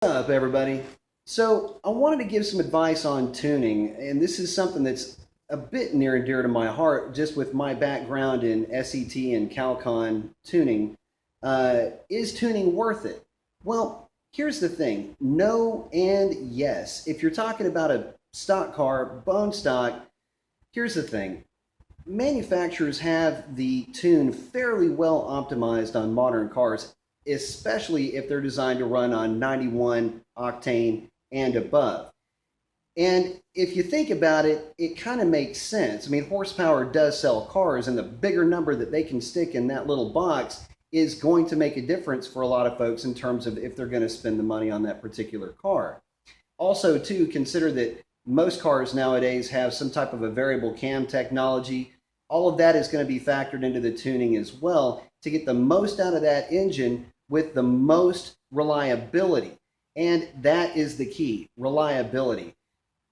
What's up, everybody? So, I wanted to give some advice on tuning, and this is something that's a bit near and dear to my heart, just with my background in SET and Calcon tuning. Is tuning worth it? Well, here's the thing: no and yes. If you're talking about a stock car, bone stock, here's the thing: manufacturers have the tune fairly well optimized on modern cars, especially if they're designed to run on 91 octane and above. And if you think about it, it kind of makes sense. I mean, horsepower does sell cars, and the bigger number that they can stick in that little box is going to make a difference for a lot of folks in terms of if they're going to spend the money on that particular car. Also, too, consider that most cars nowadays have some type of a variable cam technology. All of that is going to be factored into the tuning as well to get the most out of that engine with the most reliability. And that is the key, reliability.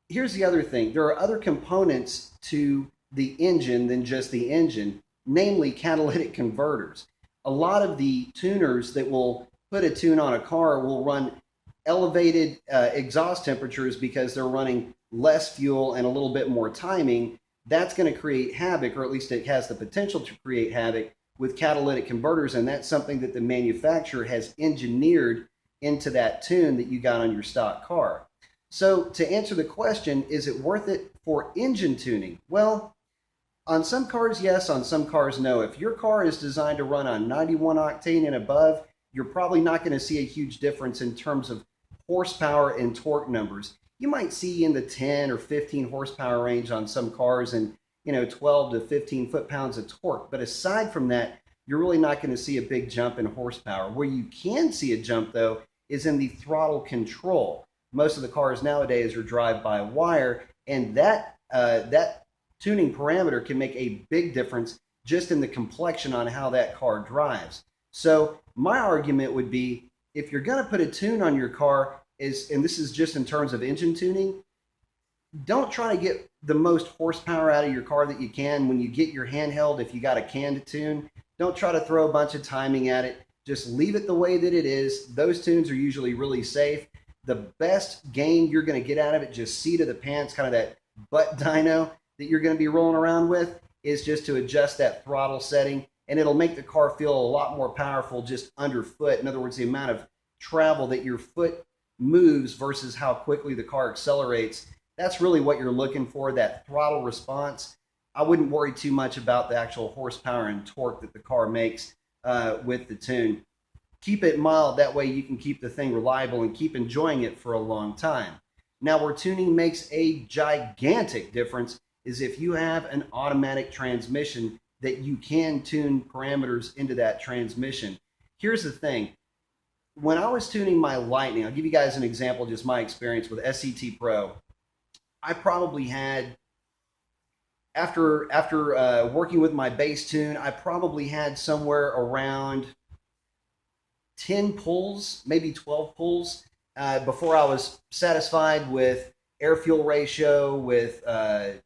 Here's the other thing: there are other components to the engine than just the engine, namely catalytic converters. A lot of the tuners that will put a tune on a car will run elevated exhaust temperatures because they're running less fuel and a little bit more timing. That's going to create havoc, or at least it has the potential to create havoc with catalytic converters, and that's something that the manufacturer has engineered into that tune that you got on your stock car. So to answer the question, is it worth it for engine tuning? Well, on some cars, yes. On some cars, no. If your car is designed to run on 91 octane and above, you're probably not going to see a huge difference in terms of horsepower and torque numbers. You might see in the 10 or 15 horsepower range on some cars and 12 to 15 foot-pounds of torque. But aside from that, you're really not going to see a big jump in horsepower. Where you can see a jump, though, is in the throttle control. Most of the cars nowadays are drive-by-wire, and that tuning parameter can make a big difference just in the complexion on how that car drives. So my argument would be, if you're going to put a tune on your car, and this is just in terms of engine tuning, don't try to get the most horsepower out of your car that you can. When you get your handheld, if you got a can to tune, don't try to throw a bunch of timing at it. Just leave it the way that it is. Those tunes are usually really safe. The best gain you're going to get out of it, just seat of the pants, kind of that butt dyno that you're going to be rolling around with, is just to adjust that throttle setting, and it'll make the car feel a lot more powerful just underfoot. In other words, the amount of travel that your foot moves versus how quickly the car accelerates. That's really what you're looking for, that throttle response. I wouldn't worry too much about the actual horsepower and torque that the car makes with the tune. Keep it mild, that way you can keep the thing reliable and keep enjoying it for a long time. Now, where tuning makes a gigantic difference is if you have an automatic transmission that you can tune parameters into that transmission. Here's the thing: when I was tuning my Lightning, I'll give you guys an example, just my experience with SET Pro. I probably had, after working with my bass tune, I probably had somewhere around 10 pulls, maybe 12 pulls, before I was satisfied with air-fuel ratio, with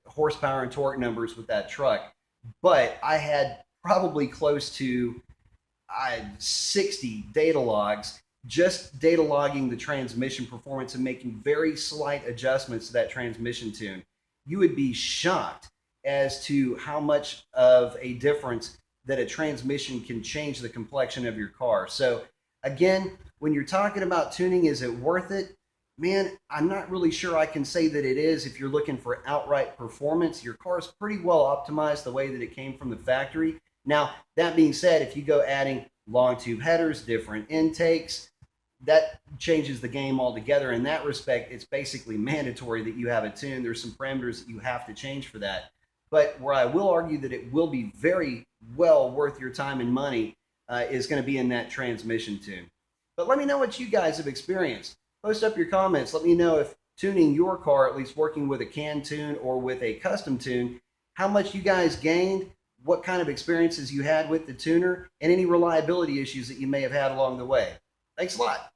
horsepower and torque numbers with that truck. But I had probably close to 60 data logs, just data logging the transmission performance and making very slight adjustments to that transmission tune. You would be shocked as to how much of a difference that a transmission can change the complexion of your car. So again, when you're talking about tuning, is it worth it? Man, I'm not really sure I can say that it is. If you're looking for outright performance, your car is pretty well optimized the way that it came from the factory. Now, that being said, if you go adding long tube headers, different intakes, that changes the game altogether. In that respect, it's basically mandatory that you have a tune. There's some parameters that you have to change for that. But where I will argue that it will be very well worth your time and money is going to be in that transmission tune. But let me know what you guys have experienced. Post up your comments. Let me know if tuning your car, at least working with a can tune or with a custom tune, how much you guys gained, what kind of experiences you had with the tuner, and any reliability issues that you may have had along the way. Thanks a lot.